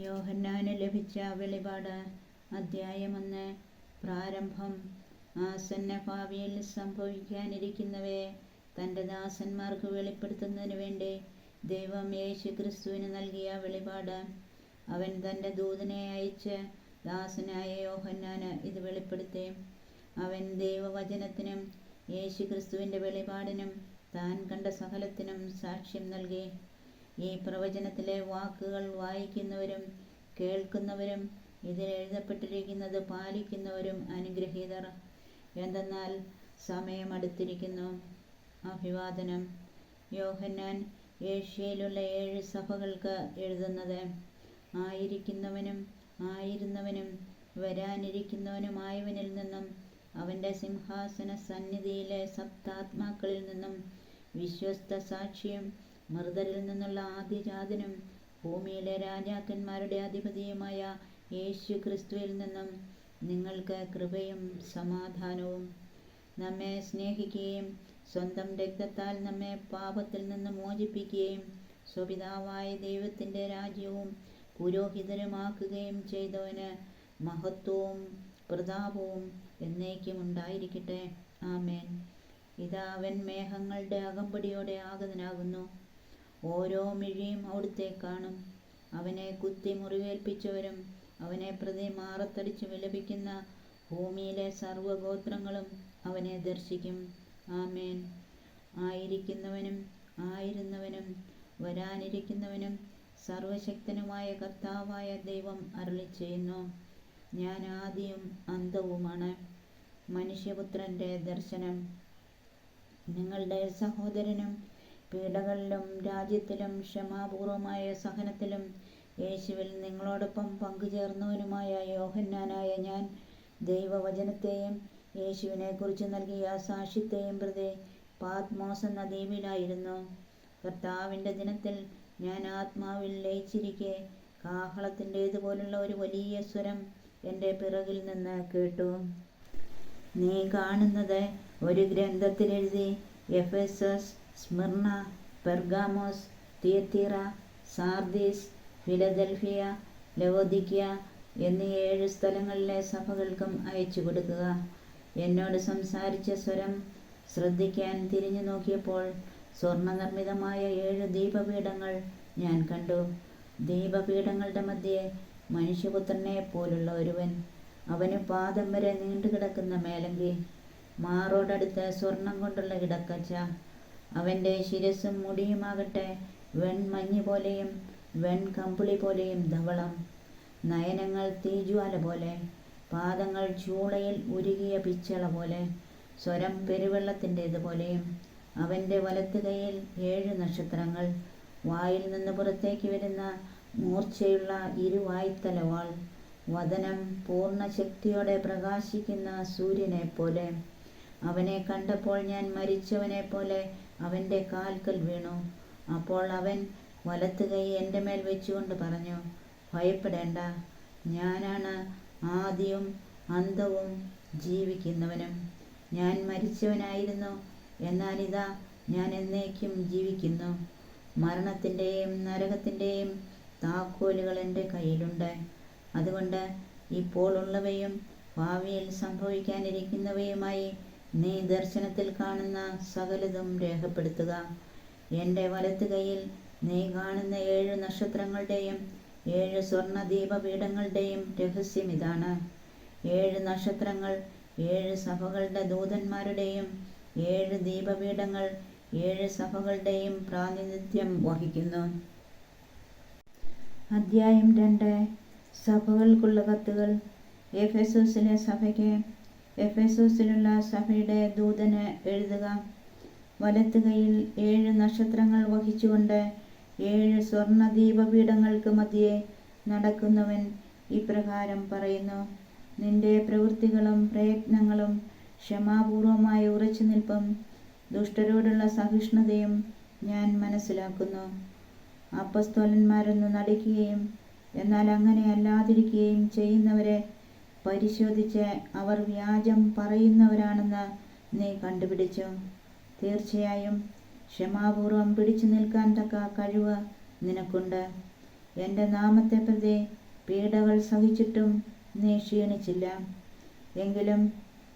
യോഹന്നാന് ലഭിച്ച വെളിപാട് അദ്ധ്യായം 1. പ്രാരംഭം. ആസന്ന ഭാവിയിൽ സംഭവിക്കാനിരിക്കുന്നവയെ തൻ്റെ ദാസന്മാർക്ക് വെളിപ്പെടുത്തുന്നതിനു വേണ്ടി ദൈവം യേശു ക്രിസ്തുവിന് നൽകിയ വെളിപാട്. അവൻ തൻ്റെ ദൂതനെ അയച്ച് ദാസനായ യോഹന്നാന് ഇത് വെളിപ്പെടുത്തി. അവൻ ദൈവവചനത്തിനും യേശു ക്രിസ്തുവിൻ്റെ വെളിപാടിനും താൻ കണ്ട സകലത്തിനും സാക്ഷ്യം നൽകി. ഈ പ്രവചനത്തിലെ വാക്കുകൾ വായിക്കുന്നവരും കേൾക്കുന്നവരും ഇതിൽ എഴുതപ്പെട്ടിരിക്കുന്നത് പാലിക്കുന്നവരും അനുഗ്രഹീതർ. എന്തെന്നാൽ സമയം അടുത്തിരിക്കുന്നു. അഭിവാദനം. യോഹന്നാൻ ഏഷ്യയിലുള്ള 7 സഭകൾക്ക് എഴുതുന്നത്. ആയിരിക്കുന്നവനും ആയിരുന്നവനും വരാനിരിക്കുന്നവനുമായവനിൽ നിന്നും അവൻ്റെ സിംഹാസന സന്നിധിയിലെ സപ്താത്മാക്കളിൽ നിന്നും വിശ്വസ്ത സാക്ഷിയും മൃതരിൽ നിന്നുള്ള ആദ്യജാതനും ഭൂമിയിലെ രാജാക്കന്മാരുടെ അധിപതിയുമായ യേശു ക്രിസ്തുവിൽ നിന്നും നിങ്ങൾക്ക് കൃപയും സമാധാനവും. നമ്മെ സ്നേഹിക്കുകയും സ്വന്തം രക്തത്താൽ നമ്മെ പാപത്തിൽ നിന്ന് മോചിപ്പിക്കുകയും സ്വപിതാവായ ദൈവത്തിൻ്റെ രാജ്യവും പുരോഹിതരുമാക്കുകയും ചെയ്തവന് മഹത്വവും പ്രതാപവും എന്നേക്കും ഉണ്ടായിരിക്കട്ടെ. ആമേൻ. ഇതാ അവൻ മേഘങ്ങളുടെ അകമ്പടിയോടെ ആഗതനാകുന്നു. ഓരോ മിഴിയും അവിടുത്തെ കാണും. അവനെ കുത്തി മുറിവേൽപ്പിച്ചവരും അവനെ പ്രതി മാറത്തടിച്ച് വിലപിക്കുന്ന ഭൂമിയിലെ സർവ്വഗോത്രങ്ങളും അവനെ ദർശിക്കും. ആമേൻ. ആയിരിക്കുന്നവനും ആയിരുന്നവനും വരാനിരിക്കുന്നവനും സർവശക്തനുമായ കർത്താവായ ദൈവം അരുളിച്ചെയ്യുന്നു: ഞാൻ ആദിയും അന്തവുമാണ്. മനുഷ്യപുത്രൻ്റെ ദർശനം. നിങ്ങളുടെ സഹോദരനും പീഡകളിലും രാജ്യത്തിലും ക്ഷമാപൂർവമായ സഹനത്തിലും യേശുവിൽ നിങ്ങളോടൊപ്പം പങ്കുചേർന്നവനുമായ യോഹന്നാനായ ഞാൻ ദൈവവചനത്തെയും യേശുവിനെക്കുറിച്ച് നൽകിയ സാക്ഷ്യത്തെയും പ്രതി പാത്മോസ് എന്ന ദ്വീപിലായിരുന്നു. കർത്താവിൻ്റെ ദിനത്തിൽ ഞാൻ ആത്മാവിൽ ലയിച്ചിരിക്കെ കാഹളത്തിൻ്റേതുപോലുള്ള ഒരു വലിയ സ്വരം എൻ്റെ പിറകിൽ നിന്ന് കേട്ടു. നീ കാണുന്നത് ഒരു ഗ്രന്ഥത്തിൽ എഴുതി എഫെസസ്, സ്മിർന, പെർഗാമോസ്, തിയത്തീറ, സാർദീസ്, ഫിലദൽഫിയ, ലവോദിക്യ എന്നീ 7 സ്ഥലങ്ങളിലെ സഭകൾക്കും അയച്ചു കൊടുക്കുക. എന്നോട് സംസാരിച്ച സ്വരം ശ്രദ്ധിക്കാൻ തിരിഞ്ഞു നോക്കിയപ്പോൾ സ്വർണ്ണനിർമ്മിതമായ 7 ദീപപീഠങ്ങൾ ഞാൻ കണ്ടു. ദീപപീഠങ്ങളുടെ മധ്യേ മനുഷ്യപുത്രനെ പോലുള്ള ഒരുവൻ. അവന് പാദം വരെ നീണ്ടുകിടക്കുന്ന മേലങ്കി, മാറോടടുത്ത് സ്വർണം കൊണ്ടുള്ള ഇടക്കച്ച. അവൻ്റെ ശിരസ്സും മുടിയുമാകട്ടെ വെൺമഞ്ഞ് പോലെയും വെൺകമ്പിളി പോലെയും ധവളം. നയനങ്ങൾ തീജ്വാല പോലെ, പാദങ്ങൾ ചൂളയിൽ ഉരുകിയ പിച്ചള പോലെ, സ്വരം പെരുവെള്ളത്തിൻ്റേതുപോലെയും. അവൻ്റെ വലത്ത് കൈയിൽ 7 നക്ഷത്രങ്ങൾ. വായിൽ നിന്ന് പുറത്തേക്ക് വരുന്ന മൂർച്ചയുള്ള ഇരുവായ്ത്തലവാൾ. വദനം പൂർണ്ണ ശക്തിയോടെ പ്രകാശിക്കുന്ന സൂര്യനെ പോലെ. അവനെ കണ്ടപ്പോൾ ഞാൻ മരിച്ചവനെ പോലെ അവൻ്റെ കാൽക്കൽ വീണു. അപ്പോൾ അവൻ വലത്ത് കൈ എൻ്റെ മേൽ വെച്ചുകൊണ്ട് പറഞ്ഞു: ഭയപ്പെടേണ്ട, ഞാനാണ് ആദിയും അന്തവും ജീവിക്കുന്നവനും. ഞാൻ മരിച്ചവനായിരുന്നു, എന്നാൽ ഇതാ ഞാൻ എന്നേക്കും ജീവിക്കുന്നു. മരണത്തിൻ്റെയും നരകത്തിൻ്റെയും താക്കോലുകൾ എൻ്റെ കയ്യിലുണ്ട്. അതുകൊണ്ട് ഇപ്പോൾ ഉള്ളവയും ഭാവിയിൽ സംഭവിക്കാനിരിക്കുന്നവയുമായി നീ ദർശനത്തിൽ കാണുന്ന സകലതും രേഖപ്പെടുത്തുക. എൻ്റെ വലത്ത് കൈയിൽ നീ കാണുന്ന 7 നക്ഷത്രങ്ങളുടെയും 7 സ്വർണ്ണദീപപീഠങ്ങളുടെയും രഹസ്യം ഇതാണ്: 7 നക്ഷത്രങ്ങൾ 7 സഭകളുടെ ദൂതന്മാരുടെയും 7 ദീപപീഠങ്ങൾ 7 സഭകളുടെയും പ്രാതിനിധ്യം വഹിക്കുന്നു. അദ്ധ്യായം 2. സഭകൾക്കുള്ള കത്തുകൾ. എഫെസോസിലെ സഭയ്ക്ക്, എഫെസോസിലുള്ള സഭയുടെ ദൂതന് എഴുതുക: വലത്ത് കൈയിൽ 7 നക്ഷത്രങ്ങൾ വഹിച്ചുകൊണ്ട് 7 സ്വർണ്ണദീപപീഠങ്ങൾക്ക് മധ്യേ നടക്കുന്നവൻ ഇപ്രകാരം പറയുന്നു: നിന്റെ പ്രവൃത്തികളും പ്രയത്നങ്ങളും ക്ഷമാപൂർവമായ ഉറച്ചുനിൽപ്പും ദുഷ്ടരോടുള്ള സഹിഷ്ണുതയും ഞാൻ മനസ്സിലാക്കുന്നു. അപ്പസ്തോലന്മാരെന്ന് നടിക്കുകയും എന്നാൽ അങ്ങനെ അല്ലാതിരിക്കുകയും ചെയ്യുന്നവരെ പരിശോധിച്ച് അവർ വ്യാജം പറയുന്നവരാണെന്ന് നീ കണ്ടുപിടിച്ചു. തീർച്ചയായും ക്ഷമാപൂർവം പിടിച്ചു നിൽക്കാൻ തക്ക കഴിവ് നിനക്കുണ്ട്. എൻ്റെ നാമത്തെ പ്രതി പീഡകൾ സഹിച്ചിട്ടും നീ ക്ഷീണിച്ചില്ല. എങ്കിലും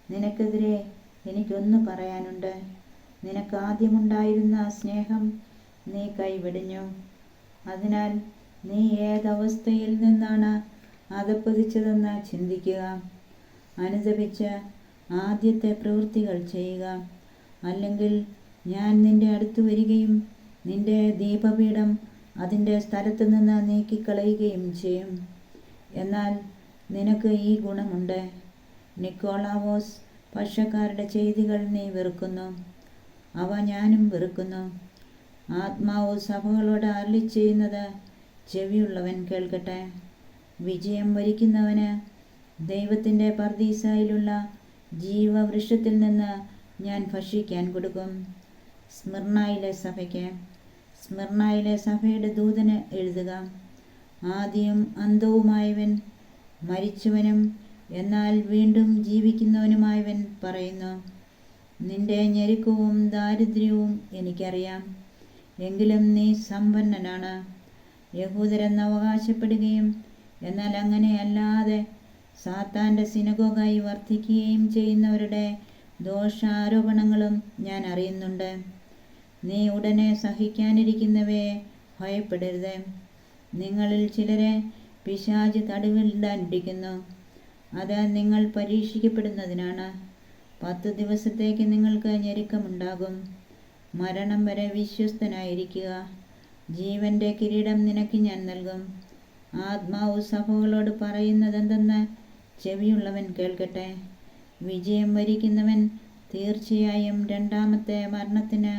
നിനക്കെതിരെ എനിക്കൊന്നു പറയാനുണ്ട്. നിനക്ക് ആദ്യമുണ്ടായിരുന്ന സ്നേഹം നീ കൈവെടിഞ്ഞു. അതിനാൽ നീ ഏതവസ്ഥയിൽ നിന്നാണ് അധഃപതിച്ചതെന്ന് ചിന്തിക്കുക. അനുതപിച്ച് ആദ്യത്തെ പ്രവൃത്തികൾ ചെയ്യുക. അല്ലെങ്കിൽ ഞാൻ നിന്റെ അടുത്ത് വരികയും നിന്റെ ദീപപീഠം അതിൻ്റെ സ്ഥലത്ത് നിന്ന് നീക്കിക്കളയുകയും ചെയ്യും. എന്നാൽ നിനക്ക് ഈ ഗുണമുണ്ട്: നിക്കോളാവോസ് പക്ഷക്കാരുടെ ചെയ്തികൾ നീ വെറുക്കുന്നു. അവ ഞാനും വെറുക്കുന്നു. ആത്മാവ് സഭകളോട് അരുളിച്ചെയ്യുന്നത് ചെവിയുള്ളവൻ കേൾക്കട്ടെ. വിജയം വരിക്കുന്നവന് ദൈവത്തിൻ്റെ പർദീസായിലുള്ള ജീവവൃക്ഷത്തിൽ നിന്ന് ഞാൻ ഭക്ഷിക്കാൻ കൊടുക്കും. സ്മിർനായിലെ സഭയ്ക്ക്. സ്മിർനായിലെ സഭയുടെ ദൂതന് എഴുതുക: ആദിയും അന്തവുമായവൻ, മരിച്ചവനും എന്നാൽ വീണ്ടും ജീവിക്കുന്നവനുമായവൻ പറയുന്നു: നിന്റെ ഞെരുക്കവും ദാരിദ്ര്യവും എനിക്കറിയാം. എങ്കിലും നീ സമ്പന്നനാണ്. യഹൂദരെന്ന് അവകാശപ്പെടുകയും എന്നാൽ അങ്ങനെയല്ലാതെ സാത്താൻ്റെ സിനഗോഗായി വർത്തിക്കുകയും ചെയ്യുന്നവരുടെ ദോഷാരോപണങ്ങളും ഞാൻ അറിയുന്നുണ്ട്. നീ ഉടനെ സഹിക്കാനിരിക്കുന്നവയെ ഭയപ്പെടരുത്. നിങ്ങളിൽ ചിലരെ പിശാച് തടവിലിടാനിരിക്കുന്നു. അത് നിങ്ങൾ പരീക്ഷിക്കപ്പെടുന്നതിനാണ്. 10 ദിവസത്തേക്ക് നിങ്ങൾക്ക് ഞെരുക്കമുണ്ടാകും. മരണം വരെ വിശ്വസ്തനായിരിക്കുക. ജീവൻ്റെ കിരീടം നിനക്ക് ഞാൻ നൽകും. ആത്മാവ് സഭകളോട് പറയുന്നതെന്തെന്ന് ചെവിയുള്ളവൻ കേൾക്കട്ടെ. വിജയം വരിക്കുന്നവൻ തീർച്ചയായും രണ്ടാമത്തെ മരണത്തിന്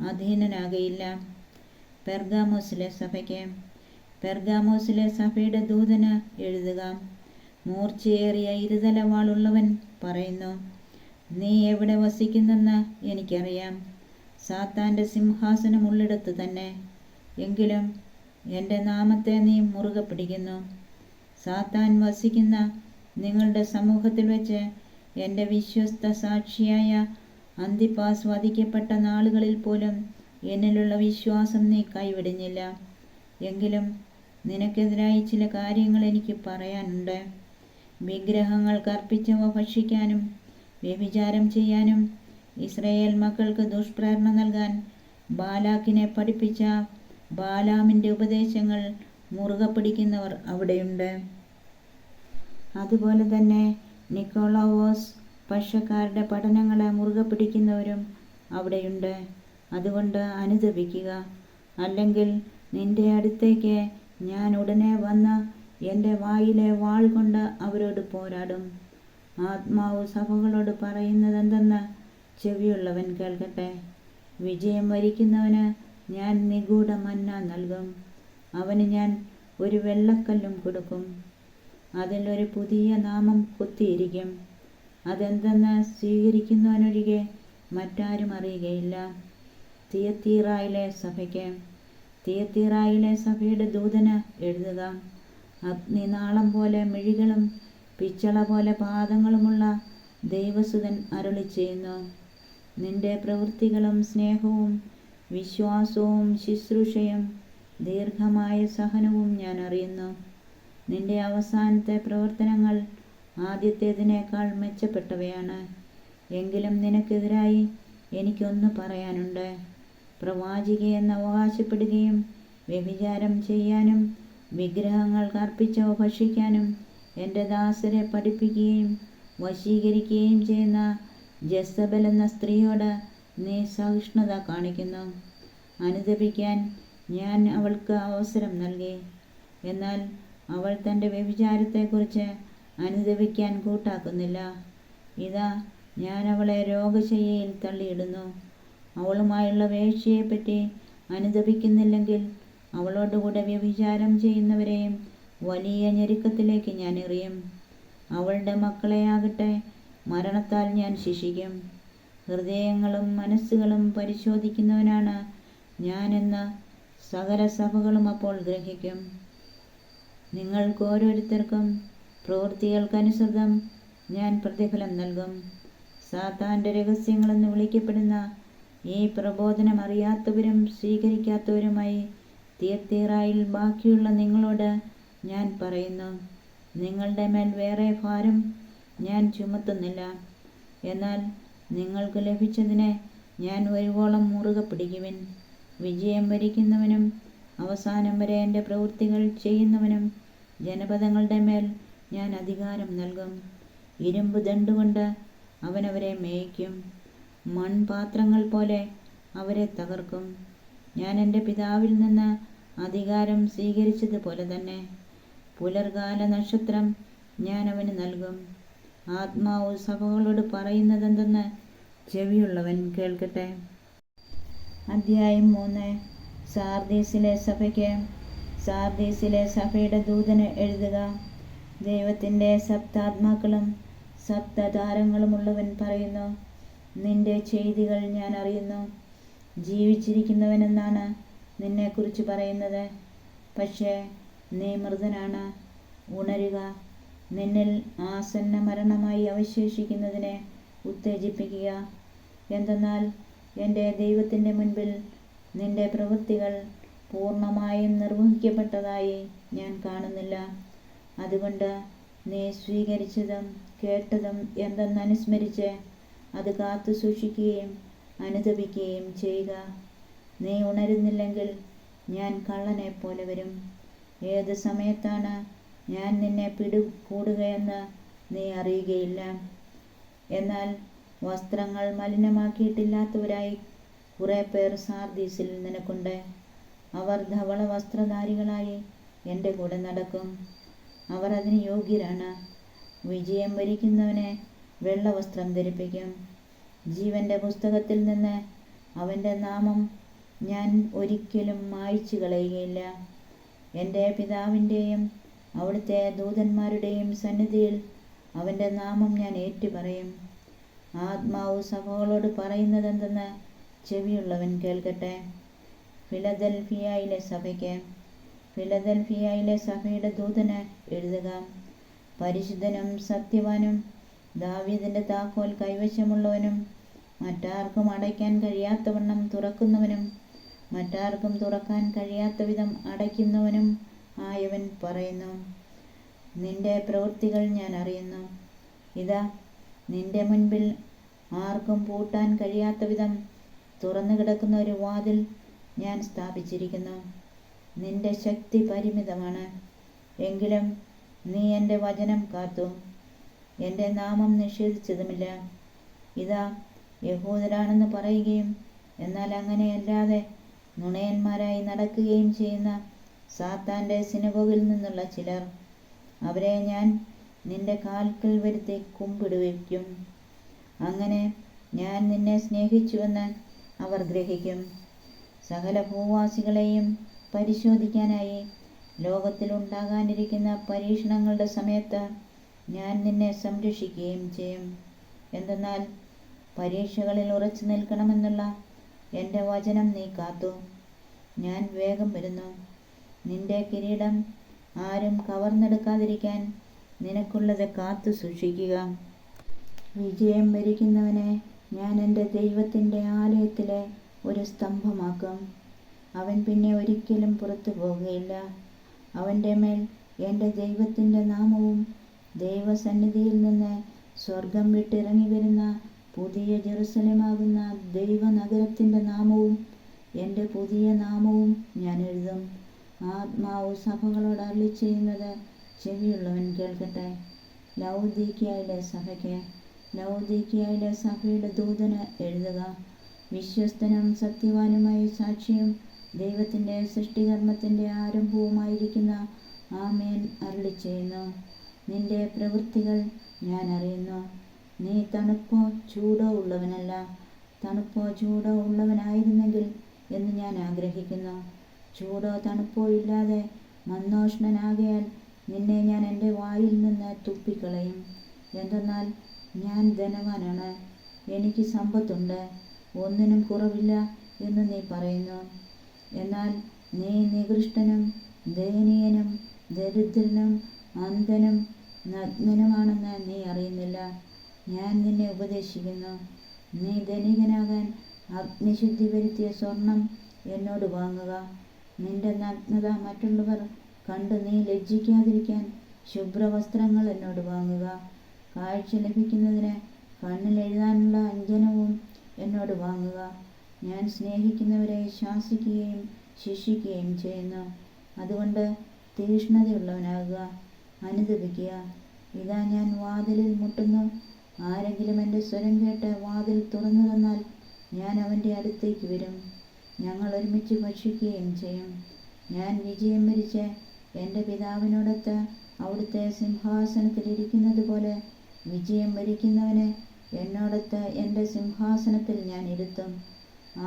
അധീനനാകയില്ല. പെർഗാമോസിലെ സഭയ്ക്ക്. പെർഗാമോസിലെ സഭയുടെ ദൂതന് എഴുതുക: മൂർച്ചയേറിയ ഇരുതലവാളുള്ളവൻ പറയുന്നു: നീ എവിടെ വസിക്കുന്നെന്ന് എനിക്കറിയാം. സാത്താൻ്റെ സിംഹാസനമുള്ളിടത്ത് തന്നെ. എങ്കിലും എൻ്റെ നാമത്തെ നീ മുറുകെ പിടിക്കുന്നു. സാത്താൻ വസിക്കുന്ന നിങ്ങളുടെ സമൂഹത്തിൽ വെച്ച് എൻ്റെ വിശ്വസ്ത സാക്ഷിയായ അന്തിപ്പാസ് വധിക്കപ്പെട്ട നാളുകളിൽ പോലും എന്നിലുള്ള വിശ്വാസം നീ കൈവിടുന്നില്ല. എങ്കിലും നിനക്കെതിരായി ചില കാര്യങ്ങൾ എനിക്ക് പറയാനുണ്ട്. വിഗ്രഹങ്ങൾക്ക് അർപ്പിച്ചവ ഭക്ഷിക്കാനും വ്യഭിചാരം ചെയ്യാനും ഇസ്രായേൽ മക്കൾക്ക് ദുഷ്പ്രേരണ നൽകാൻ ബാലാക്കിനെ പഠിപ്പിച്ച ബാലാമിൻ്റെ ഉപദേശങ്ങൾ മുറുകെ പിടിക്കുന്നവർ അവിടെയുണ്ട്. അതുപോലെ തന്നെ നിക്കോളാവോസ് പക്ഷക്കാരുടെ പഠനങ്ങളെ മുറുകെ പിടിക്കുന്നവരും അവിടെയുണ്ട്. അതുകൊണ്ട് അനുതപിക്കുക. അല്ലെങ്കിൽ നിന്റെ അടുത്തേക്ക് ഞാൻ ഉടനെ വന്ന് എൻ്റെ വായിലെ വാൾ കൊണ്ട് അവരോട് പോരാടും. ആത്മാവ് സഭകളോട് പറയുന്നതെന്തെന്ന് ചെവിയുള്ളവൻ കേൾക്കട്ടെ. വിജയം വരിക്കുന്നവന് ഞാൻ നിഗൂഢ മന്ന നൽകും. അവന് ഞാൻ ഒരു വെള്ളക്കല്ലും കൊടുക്കും. അതിൽ ഒരു പുതിയ നാമം കൊത്തിയിരിക്കും. അതെന്തെന്ന് സ്വീകരിക്കുന്നവനൊഴികെ മറ്റാരും അറിയുകയില്ല. തിയത്തീറായിലെ സഭയ്ക്ക്. തിയത്തീറായിലെ സഭയുടെ ദൂതന് എഴുതുക: അഗ്നിനാളം പോലെ മിഴികളും പിച്ചള പോലെ പാദങ്ങളുമുള്ള ദൈവസുതൻ അരുളിച്ചെയ്യുന്നു: നിന്റെ പ്രവൃത്തികളും സ്നേഹവും വിശ്വാസവും ശുശ്രൂഷയും ദീർഘമായ സഹനവും ഞാൻ അറിയുന്നു. നിന്റെ അവസാനത്തെ പ്രവർത്തനങ്ങൾ ആദ്യത്തേതിനേക്കാൾ മെച്ചപ്പെട്ടവയാണ്. എങ്കിലും നിനക്കെതിരായി എനിക്കൊന്ന് പറയാനുണ്ട്. പ്രവാചികയെന്ന് അവകാശപ്പെടുകയും വ്യഭിചാരം ചെയ്യാനും വിഗ്രഹങ്ങൾക്ക് അർപ്പിച്ചവ ഭക്ഷിക്കാനും എൻ്റെ ദാസരെ പഠിപ്പിക്കുകയും വശീകരിക്കുകയും ചെയ്യുന്ന ജെസബൽ എന്ന സ്ത്രീയോട് നീ സഹിഷ്ണുത കാണിക്കുന്നു. അനുതപിക്കാൻ ഞാൻ അവൾക്ക് അവസരം നൽകി. എന്നാൽ അവൾ തൻ്റെ വ്യഭിചാരത്തെക്കുറിച്ച് അനുതപിക്കാൻ കൂട്ടാക്കുന്നില്ല. ഇതാ, ഞാൻ അവളെ രോഗശയ്യയിൽ തള്ളിയിടുന്നു. അവളുമായുള്ള വേശ്യയെപ്പറ്റി അനുതപിക്കുന്നില്ലെങ്കിൽ അവളോടുകൂടെ വ്യഭിചാരം ചെയ്യുന്നവരെയും വലിയ ഞെരുക്കത്തിലേക്ക് ഞാൻ എറിയും. അവളുടെ മക്കളെയാകട്ടെ മരണത്താൽ ഞാൻ ശിക്ഷിക്കും. ഹൃദയങ്ങളും മനസ്സുകളും പരിശോധിക്കുന്നവനാണ് ഞാനെന്ന് സകല സഭകളും അപ്പോൾ ഗ്രഹിക്കും. നിങ്ങൾക്ക് ഓരോരുത്തർക്കും പ്രവൃത്തികൾക്കനുസൃതം ഞാൻ പ്രതിഫലം നൽകും. സാത്താൻ്റെ രഹസ്യങ്ങളെന്ന് വിളിക്കപ്പെടുന്ന ഈ പ്രബോധനം അറിയാത്തവരും സ്വീകരിക്കാത്തവരുമായി തിയത്തീറായിൽ ബാക്കിയുള്ള നിങ്ങളോട് ഞാൻ പറയുന്നു, നിങ്ങളുടെ മേൽ വേറെ ഭാരം ഞാൻ ചുമത്തുന്നില്ല. എന്നാൽ നിങ്ങൾക്ക് ലഭിച്ചതിനെ ഞാൻ വരുവോളം മുറുകെ പിടിക്കുവിൻ. വിജയം വരിക്കുന്നവനും അവസാനം വരെ എൻ്റെ പ്രവൃത്തികൾ ചെയ്യുന്നവനും ജനപദങ്ങളുടെ മേൽ ഞാൻ അധികാരം നൽകും. ഇരുമ്പ് ദണ്ടുകൊണ്ട് അവനവരെ മേയ്ക്കും, മൺപാത്രങ്ങൾ പോലെ അവരെ തകർക്കും. ഞാൻ എൻ്റെ പിതാവിൽ നിന്ന് അധികാരം സ്വീകരിച്ചതുപോലെ തന്നെ പുലർകാല നക്ഷത്രം ഞാൻ അവന് നൽകും. ആത്മാവ് സഭകളോട് പറയുന്നതെന്തെന്ന് ചെവിയുള്ളവൻ കേൾക്കട്ടെ. അധ്യായം 3. സാർദീസിലെ സഭയ്ക്ക്. സാർദീസിലെ സഭയുടെ ദൂതന് എഴുതുക. ദൈവത്തിൻ്റെ സപ്താത്മാക്കളും സപ്തതാരങ്ങളുമുള്ളവൻ പറയുന്നു, നിന്റെ ചെയ്തികൾ ഞാൻ അറിയുന്നു. ജീവിച്ചിരിക്കുന്നവനെന്നാണ് നിന്നെക്കുറിച്ച് പറയുന്നത്, പക്ഷേ നീ മൃതനാണ്. ഉണരുക, നിന്നിൽ ആസന്ന മരണമായി അവശേഷിക്കുന്നതിനെ ഉത്തേജിപ്പിക്കുക. എന്തെന്നാൽ എൻ്റെ ദൈവത്തിൻ്റെ മുൻപിൽ നിന്റെ പ്രവൃത്തികൾ പൂർണ്ണമായും നിർവഹിക്കപ്പെട്ടതായി ഞാൻ കാണുന്നില്ല. അതുകൊണ്ട് നീ സ്വീകരിച്ചതും കേട്ടതും എന്തെന്നനുസ്മരിച്ച് അത് കാത്തു സൂക്ഷിക്കുകയും അനുദപിക്കുകയും ചെയ്യുക. നീ ഉണരുന്നില്ലെങ്കിൽ ഞാൻ കള്ളനെ പോലെ വരും. ഏത് സമയത്താണ് ഞാൻ നിന്നെ പിടികൂടുകയെന്ന് നീ അറിയുകയില്ല. എന്നാൽ വസ്ത്രങ്ങൾ മലിനമാക്കിയിട്ടില്ലാത്തവരായി കുറേ പേർ സാർദീസിൽ നിനക്കുണ്ട്. അവർ ധവള വസ്ത്രധാരികളായി എൻ്റെ കൂടെ നടക്കും. അവർ അതിന് യോഗ്യരാണ്. വിജയം വരിക്കുന്നവനെ വെള്ളവസ്ത്രം ധരിപ്പിക്കും. ജീവൻ്റെ പുസ്തകത്തിൽ നിന്ന് അവൻ്റെ നാമം ഞാൻ ഒരിക്കലും മായ്ച്ചു കളയുകയില്ല. എൻ്റെ പിതാവിൻ്റെയും അവിടുത്തെ ദൂതന്മാരുടെയും സന്നിധിയിൽ അവൻ്റെ നാമം ഞാൻ ഏറ്റുപറയും. ആത്മാവ് സഭകളോട് പറയുന്നതെന്തെന്ന് ചെവിയുള്ളവൻ കേൾക്കട്ടെ. ഫിലദൽഫിയയിലെ സഭയ്ക്ക്. ഫിലദൽഫിയയിലെ സഭയുടെ ദൂതന് എഴുതുക. പരിശുദ്ധനും സത്യവാനും ദാവീദിൻ്റെ താക്കോൽ കൈവശമുള്ളവനും മറ്റാർക്കും അടയ്ക്കാൻ കഴിയാത്തവണ്ണം തുറക്കുന്നവനും മറ്റാർക്കും തുറക്കാൻ കഴിയാത്ത വിധം അടയ്ക്കുന്നവനും ആയവൻ പറയുന്നു, നിന്റെ പ്രവൃത്തികൾ ഞാൻ അറിയുന്നു. ഇതാ, നിന്റെ മുൻപിൽ ആർക്കും പൂട്ടാൻ കഴിയാത്ത വിധം തുറന്നു കിടക്കുന്ന ഒരു വാതിൽ ഞാൻ സ്ഥാപിച്ചിരിക്കുന്നു. നിന്റെ ശക്തി പരിമിതമാണ്, എങ്കിലും നീ എൻ്റെ വചനം കാത്തു, എൻ്റെ നാമം നിഷേധിച്ചതുമില്ല. ഇതാ, യഹൂദരാണെന്ന് പറയുകയും എന്നാൽ അങ്ങനെയല്ലാതെ നുണയന്മാരായി നടക്കുകയും ചെയ്യുന്ന സാത്താൻ്റെ സിനഗോഗിൽ നിന്നുള്ള ചിലർ, അവരെ ഞാൻ നിന്റെ കാൽക്കൽ വരുത്തി കുമ്പിടുവിക്കും. അങ്ങനെ ഞാൻ നിന്നെ സ്നേഹിച്ചുവെന്ന് അവർ ഗ്രഹിക്കും. സകല ഭൂവാസികളെയും പരിശോധിക്കാനായി ലോകത്തിലുണ്ടാകാനിരിക്കുന്ന പരീക്ഷണങ്ങളുടെ സമയത്ത് ഞാൻ നിന്നെ സംരക്ഷിക്കുകയും ചെയ്യും. എന്തെന്നാൽ പരീക്ഷകളിൽ ഉറച്ചു നിൽക്കണമെന്നുള്ള എൻ്റെ വചനം നീ കാത്തു. ഞാൻ വേഗം വരുന്നു. നിന്റെ കിരീടം ആരും കവർന്നെടുക്കാതിരിക്കാൻ നിനക്കുള്ളത് കാത്തു സൂക്ഷിക്കുക. വിജയം വരിക്കുന്നവനെ ഞാൻ എൻ്റെ ദൈവത്തിൻ്റെ ആലയത്തിലെ ഒരു സ്തംഭമാക്കും. അവൻ പിന്നെ ഒരിക്കലും പുറത്തു പോകുകയില്ല. അവൻ്റെ മേൽ എൻ്റെ ദൈവത്തിൻ്റെ നാമവും ദൈവസന്നിധിയിൽ നിന്ന് സ്വർഗം വിട്ടിറങ്ങി വരുന്ന പുതിയ ജെറുസലേമാകുന്ന ദൈവനഗരത്തിൻ്റെ നാമവും എൻ്റെ പുതിയ നാമവും ഞാൻ എഴുതും. ആത്മാവ് സഭകളോട് അരുളിച്ചെയ്യുന്നത് ചെവിയുള്ളവൻ കേൾക്കട്ടെ. ലൗദീക്കയിലെ സഭയ്ക്ക്. ലൗദീക്കയിലെ സഭയുടെ ദൂതന് എഴുതുക. വിശ്വസ്തനും സത്യവാനുമായ സാക്ഷിയും ദൈവത്തിൻ്റെ സൃഷ്ടികർമ്മത്തിൻ്റെ ആരംഭവുമായിരിക്കുന്ന ആമേൻ അരുളിച്ചെയ്യുന്നു. നിന്റെ പ്രവൃത്തികൾ ഞാൻ അറിയുന്നു. നീ തണുപ്പോ ചൂടോ ഉള്ളവനല്ല. തണുപ്പോ ചൂടോ ഉള്ളവനായിരുന്നെങ്കിൽ എന്ന് ഞാൻ ആഗ്രഹിക്കുന്നു. ചൂടോ തണുപ്പോ ഇല്ലാതെ മന്നോഷ്ണനാകയാൽ നിന്നെ ഞാൻ എൻ്റെ വായിൽ നിന്ന് തുപ്പിക്കളയും. എന്തെന്നാൽ ഞാൻ ധനവാനാണ്, എനിക്ക് സമ്പത്തുണ്ട്, ഒന്നിനും കുറവില്ല എന്ന് നീ പറയുന്നു. എന്നാൽ നീ നികൃഷ്ടനും ദയനീയനും ദരിദ്രനും അന്ധനും നഗ്നനുമാണെന്ന് നീ അറിയുന്നില്ല. ഞാൻ നിന്നെ ഉപദേശിക്കുന്നു. നീ ധനികനാകാൻ അഗ്നിശുദ്ധി വരുത്തിയ സ്വർണം എന്നോട് വാങ്ങുക. നിന്റെ നഗ്നത മറ്റുള്ളവർ കണ്ട് നീ ലജ്ജിക്കാതിരിക്കാൻ ശുഭ്രവസ്ത്രങ്ങൾ എന്നോട് വാങ്ങുക. കാഴ്ച ലഭിക്കുന്നതിന് കണ്ണിൽ എഴുതാനുള്ള അഞ്ജനവും എന്നോട് വാങ്ങുക. ഞാൻ സ്നേഹിക്കുന്നവരെ ശാസിക്കുകയും ശിക്ഷിക്കുകയും ചെയ്യുന്നു. അതുകൊണ്ട് തീക്ഷ്ണതയുള്ളവനാകുക, അനുതപിക്കുക. ഇതാ ഞാൻ വാതിലിൽ മുട്ടുന്നു. ആരെങ്കിലും എൻ്റെ സ്വരം കേട്ട് വാതിൽ തുറന്നു തന്നാൽ ഞാൻ അവൻ്റെ അടുത്തേക്ക് വരും. ഞങ്ങൾ ഒരുമിച്ച് ഭക്ഷിക്കുകയും ചെയ്യും. ഞാൻ വിജയം വരിച്ച് എൻ്റെ പിതാവിനോടൊത്ത് അവിടുത്തെ സിംഹാസനത്തിൽ ഇരിക്കുന്നത് പോലെ വിജയം വരിക്കുന്നവനെ എന്നോടൊത്ത് എൻ്റെ സിംഹാസനത്തിൽ ഞാൻ ഇരുത്തും.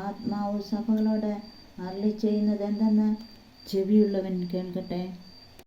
ആത്മാവ് സഭകളോട് അരുളിച്ചെയ്യുന്നത് എന്തെന്ന് ചെവിയുള്ളവൻ കേൾക്കട്ടെ.